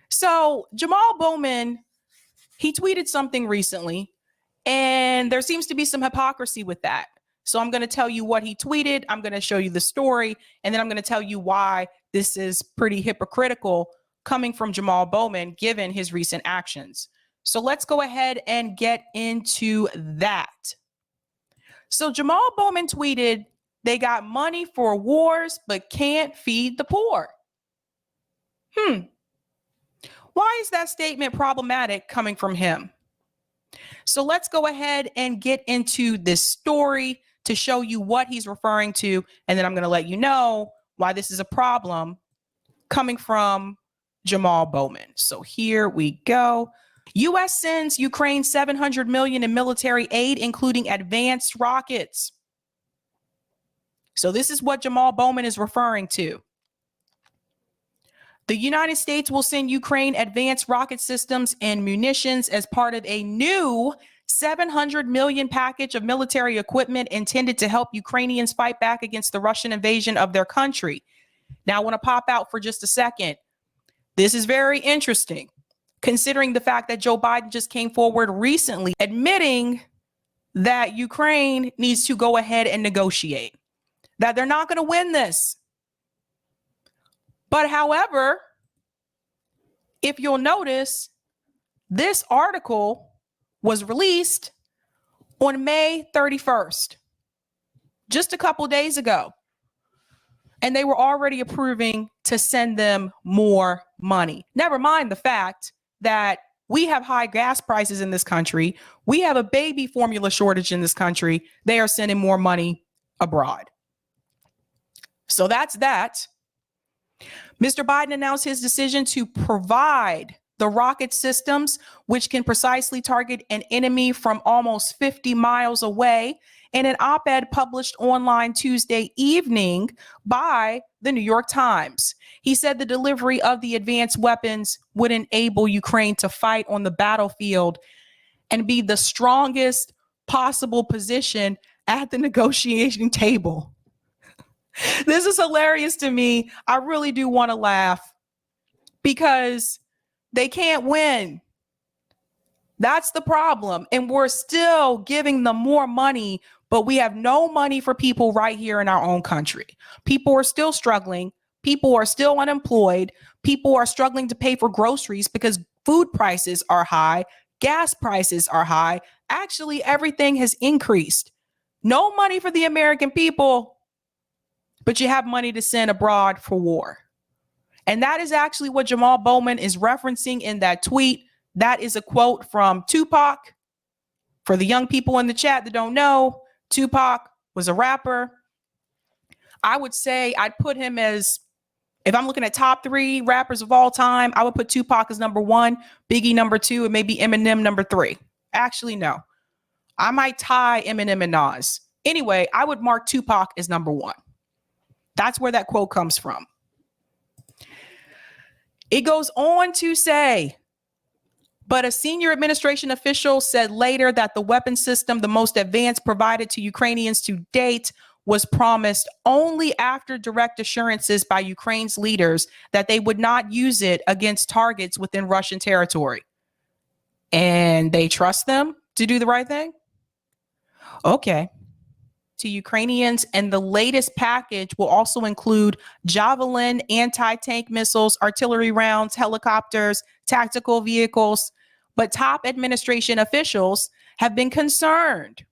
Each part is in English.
So Jamaal Bowman, he tweeted something recently, and there seems to be some hypocrisy with that. So I'm going to tell you what he tweeted. I'm going to show you the story, and then I'm going to tell you why this is pretty hypocritical coming from Jamaal Bowman, given his recent actions. So let's go ahead and get into that. So Jamaal Bowman tweeted, "They got money for wars, but can't feed the poor." Why is that statement problematic coming from him? So let's go ahead and get into this story to show you what he's referring to. And then I'm going to let you know why this is a problem coming from Jamaal Bowman. So here we go. U.S. sends Ukraine $700 million in military aid, including advanced rockets. So this is what Jamaal Bowman is referring to. The United States will send Ukraine advanced rocket systems and munitions as part of a new $700 million package of military equipment intended to help Ukrainians fight back against the Russian invasion of their country. Now, I want to pop out for just a second. This is very interesting, considering the fact that Joe Biden just came forward recently admitting that Ukraine needs to go ahead and negotiate, that they're not going to win this. But however, if you'll notice, this article was released on May 31st, just a couple days ago. And they were already approving to send them more money. Never mind the fact that we have high gas prices in this country. We have a baby formula shortage in this country. They are sending more money abroad. So that's that. Mr. Biden announced his decision to provide the rocket systems, which can precisely target an enemy from almost 50 miles away, in an op-ed published online Tuesday evening by the New York Times. He said the delivery of the advanced weapons would enable Ukraine to fight on the battlefield and be the strongest possible position at the negotiating table. This is hilarious to me. I really do want to laugh because they can't win. That's the problem. And we're still giving them more money, but we have no money for people right here in our own country. People are still struggling. People are still unemployed. People are struggling to pay for groceries because food prices are high. Gas prices are high. Actually, everything has increased. No money for the American people, but you have money to send abroad for war. And that is actually what Jamaal Bowman is referencing in that tweet. That is a quote from Tupac. For the young people in the chat that don't know, Tupac was a rapper. I would say I'd put him as, if I'm looking at top 3 rappers of all time, I would put Tupac as number 1, Biggie number 2, and maybe Eminem number 3. Actually, no. I might tie Eminem and Nas. Anyway, I would mark Tupac as number 1. That's where that quote comes from. It goes on to say, but a senior administration official said later that the weapon system, the most advanced provided to Ukrainians to date, was promised only after direct assurances by Ukraine's leaders that they would not use it against targets within Russian territory. And they trust them to do the right thing? Okay. To Ukrainians, and the latest package will also include Javelin anti-tank missiles, artillery rounds, helicopters, tactical vehicles. But top administration officials have been concerned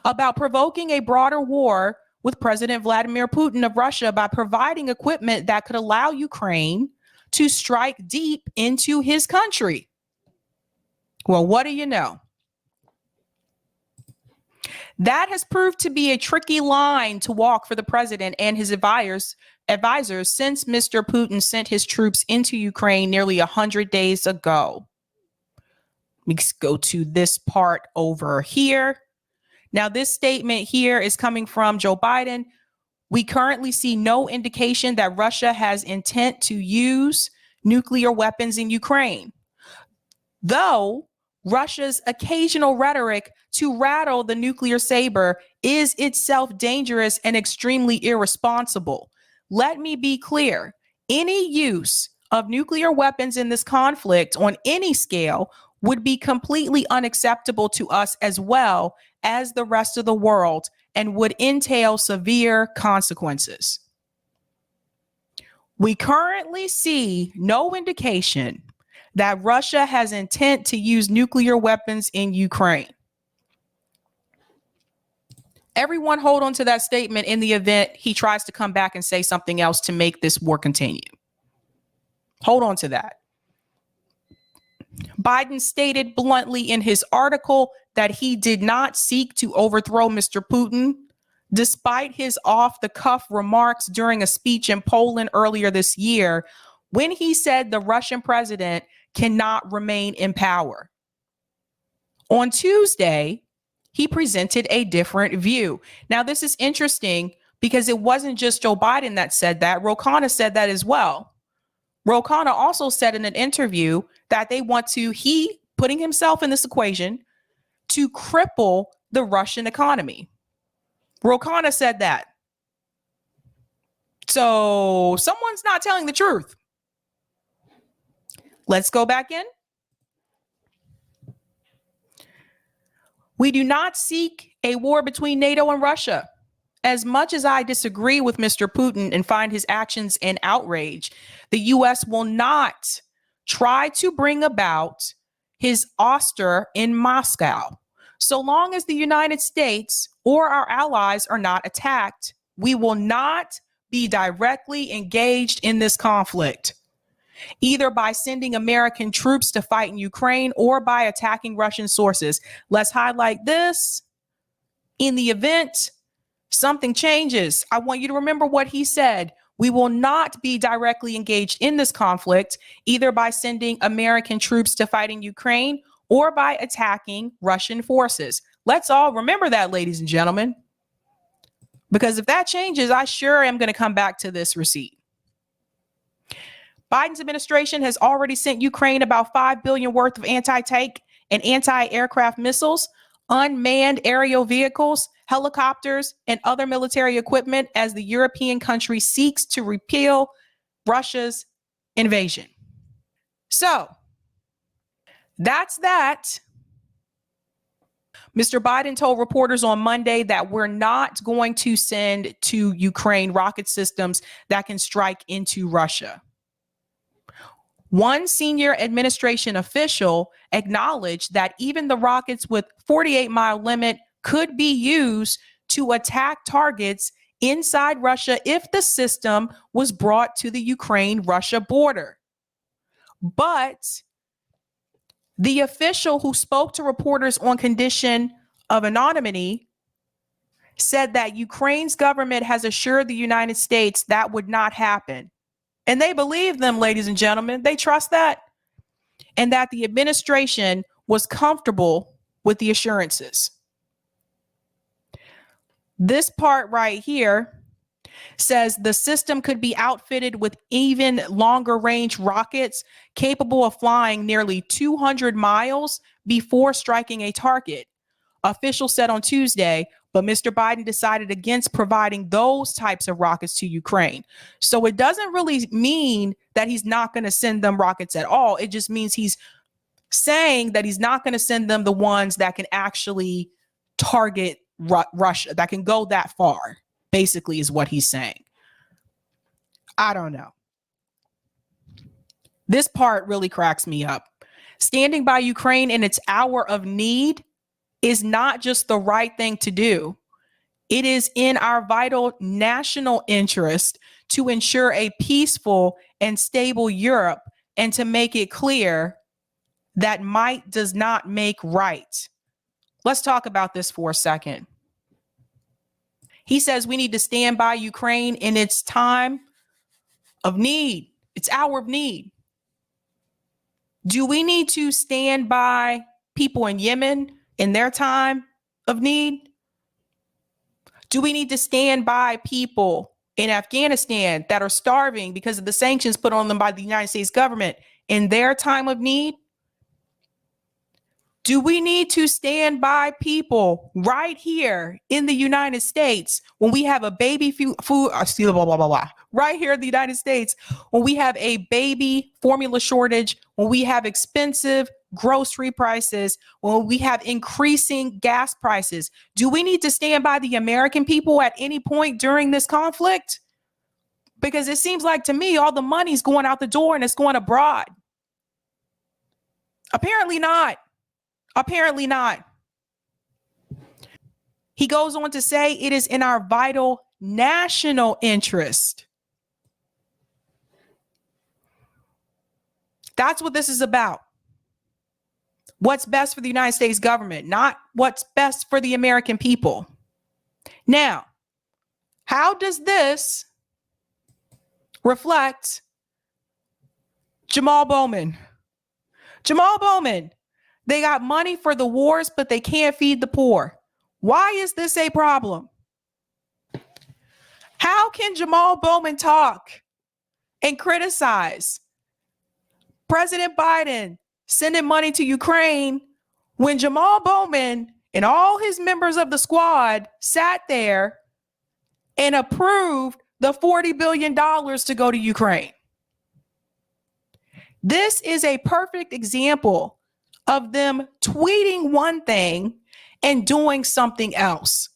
about provoking a broader war with President Vladimir Putin of Russia by providing equipment that could allow Ukraine to strike deep into his country. Well, what do you know? That has proved to be a tricky line to walk for the president and his advisors since Mr. Putin sent his troops into Ukraine nearly 100 days ago. Let's go to this part over here. Now, this statement here is coming from Joe Biden. We currently see no indication that Russia has intent to use nuclear weapons in Ukraine, though Russia's occasional rhetoric to rattle the nuclear saber is itself dangerous and extremely irresponsible. Let me be clear. Any use of nuclear weapons in this conflict on any scale would be completely unacceptable to us as well as the rest of the world and would entail severe consequences. We currently see no indication that Russia has intent to use nuclear weapons in Ukraine. Everyone hold on to that statement in the event he tries to come back and say something else to make this war continue. Hold on to that. Biden stated bluntly in his article that he did not seek to overthrow Mr. Putin, despite his off-the-cuff remarks during a speech in Poland earlier this year, when he said the Russian president cannot remain in power. On Tuesday, he presented a different view. Now, this is interesting because it wasn't just Joe Biden that said that. Ro Khanna said that as well. Ro Khanna also said in an interview that they want to, he putting himself in this equation, to cripple the Russian economy. Ro Khanna said that. So someone's not telling the truth. Let's go back in. We do not seek a war between NATO and Russia. As much as I disagree with Mr. Putin and find his actions an outrage, the U.S. will not try to bring about his ouster in Moscow. So long as the United States or our allies are not attacked, we will not be directly engaged in this conflict, either by sending American troops to fight in Ukraine or by attacking Russian sources. Let's highlight this. In the event something changes, I want you to remember what he said. We will not be directly engaged in this conflict, either by sending American troops to fight in Ukraine or by attacking Russian forces. Let's all remember that, ladies and gentlemen, because if that changes, I sure am going to come back to this receipt. Biden's administration has already sent Ukraine about $5 billion worth of anti-tank and anti-aircraft missiles, unmanned aerial vehicles, helicopters, and other military equipment as the European country seeks to repel Russia's invasion. So that's that. Mr. Biden told reporters on Monday that we're not going to send to Ukraine rocket systems that can strike into Russia. One senior administration official acknowledged that even the rockets with 48-mile limit could be used to attack targets inside Russia if the system was brought to the Ukraine-Russia border. But the official who spoke to reporters on condition of anonymity said that Ukraine's government has assured the United States that would not happen. And they believe them, ladies and gentlemen. They trust that. And that the administration was comfortable with the assurances. This part right here says the system could be outfitted with even longer range rockets capable of flying nearly 200 miles before striking a target, officials said on Tuesday. But Mr. Biden decided against providing those types of rockets to Ukraine. So it doesn't really mean that he's not going to send them rockets at all. It just means he's saying that he's not going to send them the ones that can actually target Russia, that can go that far, basically is what he's saying. I don't know. This part really cracks me up. Standing by Ukraine in its hour of need is not just the right thing to do. It is in our vital national interest to ensure a peaceful and stable Europe and to make it clear that might does not make right. Let's talk about this for a second. He says we need to stand by Ukraine in its time of need, its hour of need. Do we need to stand by people in Yemen in their time of need? Do we need to stand by people in Afghanistan that are starving because of the sanctions put on them by the United States government in their time of need? Do we need to stand by people right here in the United States when we have a baby food, right here in the United States, when we have a baby formula shortage, when we have expensive grocery prices, when we have increasing gas prices, do we need to stand by the American people at any point during this conflict? Because it seems like to me, all the money's going out the door and it's going abroad. Apparently not. Apparently not. He goes on to say it is in our vital national interest. That's what this is about. What's best for the United States government, not what's best for the American people. Now, how does this reflect Jamaal Bowman? Jamaal Bowman, they got money for the wars, but they can't feed the poor. Why is this a problem? How can Jamaal Bowman talk and criticize President Biden sending money to Ukraine when Jamaal Bowman and all his members of the squad sat there and approved the $40 billion to go to Ukraine? This is a perfect example of them tweeting one thing and doing something else.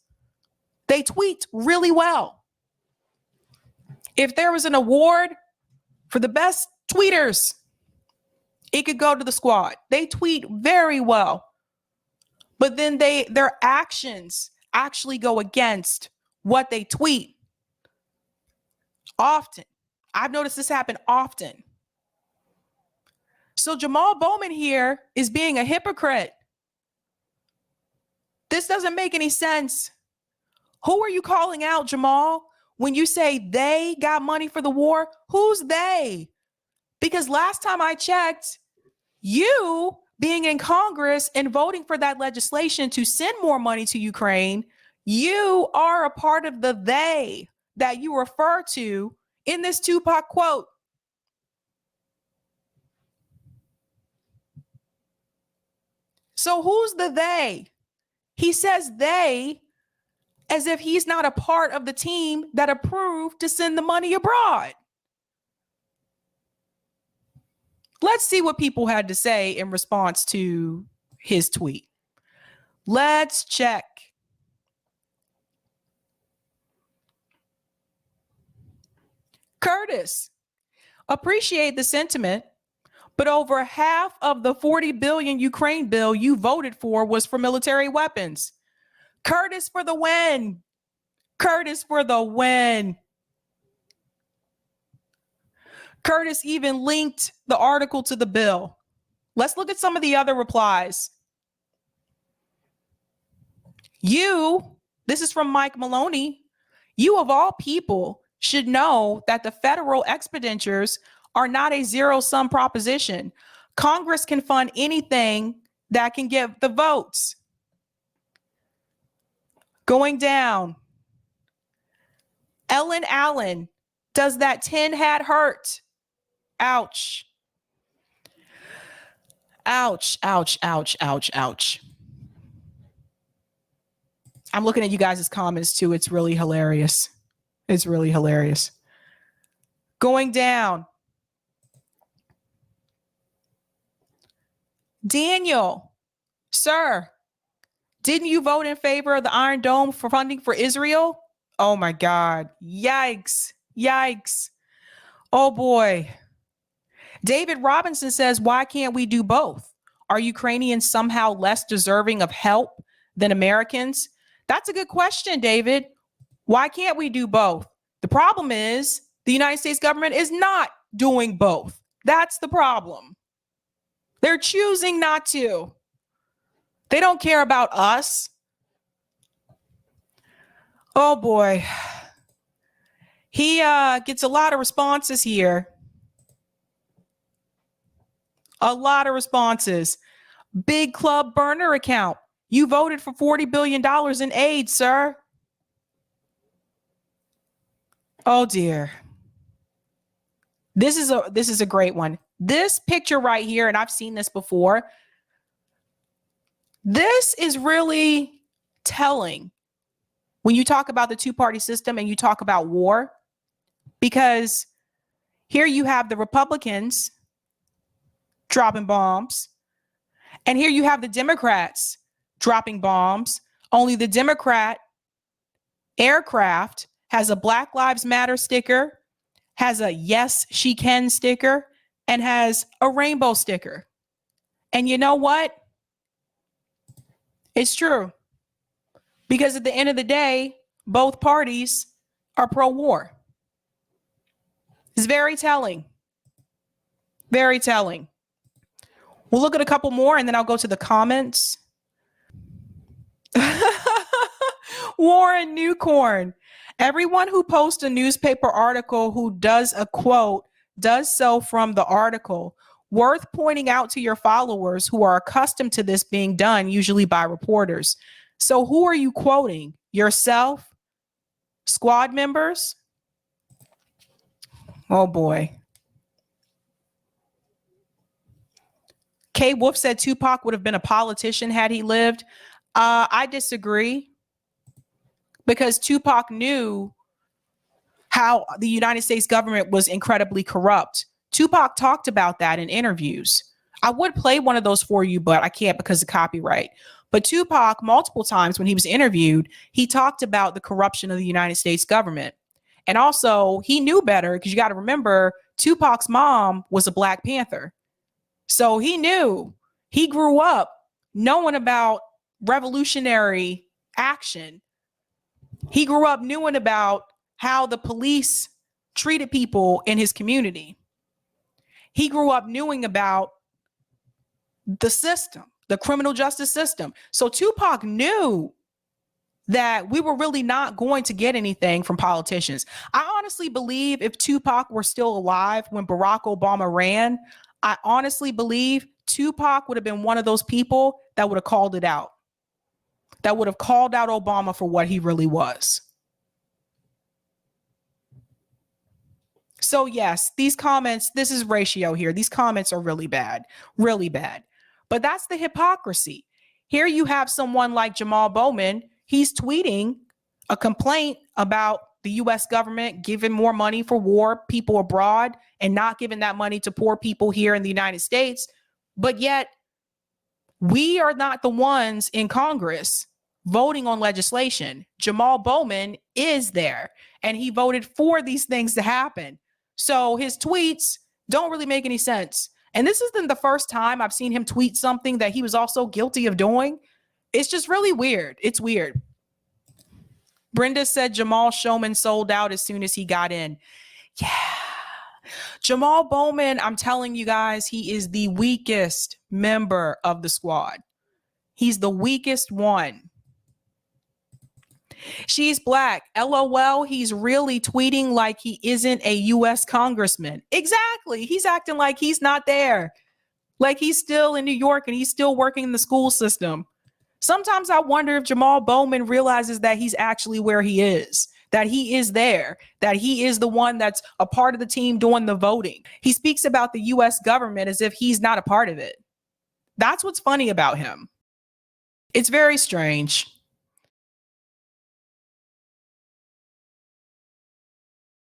They tweet really well. If there was an award for the best tweeters, it could go to the squad. They tweet very well, but then their actions actually go against what they tweet. Often. I've noticed this happen often. So Jamaal Bowman here is being a hypocrite. This doesn't make any sense. Who are you calling out, Jamaal? When you say they got money for the war, who's they? Because last time I checked, you being in Congress and voting for that legislation to send more money to Ukraine, you are a part of the they that you refer to in this Tupac quote. So who's the they? He says they as if he's not a part of the team that approved to send the money abroad. Let's see what people had to say in response to his tweet. Let's check. Curtis, appreciate the sentiment, but over half of the $40 billion Ukraine bill you voted for was for military weapons. Curtis for the win. Curtis for the win. Curtis even linked the article to the bill. Let's look at some of the other replies. This is from Mike Maloney. You of all people should know that the federal expenditures are not a zero-sum proposition. Congress can fund anything that can get the votes. Going down. Ellen Allen, does that tin hat hurt? Ouch. Ouch, ouch, ouch, ouch, ouch. I'm looking at you guys' comments too. It's really hilarious. It's really hilarious. Going down. Daniel, sir, didn't you vote in favor of the Iron Dome for funding for Israel? Oh my God. Yikes. Yikes. Oh boy. David Robinson says, why can't we do both? Are Ukrainians somehow less deserving of help than Americans? That's a good question, David. Why can't we do both? The problem is the United States government is not doing both. That's the problem. They're choosing not to. They don't care about us. Oh boy. He gets a lot of responses here. A lot of responses. Big Club burner account. You voted for $40 billion in aid, sir. Oh dear. This is a great one. This picture right here, and I've seen this before. This is really telling when you talk about the two-party system and you talk about war. Because here you have the Republicans dropping bombs, and here you have the Democrats dropping bombs. Only the Democrat aircraft has a Black Lives Matter sticker, has a Yes, She Can sticker, and has a rainbow sticker. And you know what? It's true. Because at the end of the day, both parties are pro-war. It's very telling. Very telling. We'll look at a couple more and then I'll go to the comments. Warren Newcorn. Everyone who posts a newspaper article who does a quote does so from the article. Worth pointing out to your followers who are accustomed to this being done, usually by reporters. So who are you quoting? Yourself? Squad members? Oh boy. K. Wolf said Tupac would have been a politician had he lived. I disagree, because Tupac knew how the United States government was incredibly corrupt. Tupac talked about that in interviews. I would play one of those for you, but I can't because of copyright. But Tupac, multiple times when he was interviewed, he talked about the corruption of the United States government. And also, he knew better, because you got to remember, Tupac's mom was a Black Panther. So he knew. He grew up knowing about revolutionary action. He grew up knowing about how the police treated people in his community. He grew up knowing about the system, the criminal justice system. So Tupac knew that we were really not going to get anything from politicians. I honestly believe if Tupac were still alive when Barack Obama ran, I honestly believe Tupac would have been one of those people that would have called it out, that would have called out Obama for what he really was. So yes, these comments, this is ratio here. These comments are really bad, really bad. But that's the hypocrisy. Here you have someone like Jamaal Bowman. He's tweeting a complaint about the US government giving more money for war people abroad and not giving that money to poor people here in the United States. But yet we are not the ones in Congress voting on legislation. Jamaal Bowman is there, and he voted for these things to happen. So his tweets don't really make any sense. And this isn't the first time I've seen him tweet something that he was also guilty of doing. It's just really weird. It's weird. Brenda said Jamaal Showman sold out as soon as he got in. Yeah. Jamaal Bowman, I'm telling you guys, he is the weakest member of the squad. He's the weakest one. She's Black. LOL, he's really tweeting like he isn't a US congressman. Exactly. He's acting like he's not there. Like he's still in New York and he's still working in the school system. Sometimes I wonder if Jamaal Bowman realizes that he's actually where he is, that he is there, that he is the one that's a part of the team doing the voting. He speaks about the US government as if he's not a part of it. That's what's funny about him. It's very strange.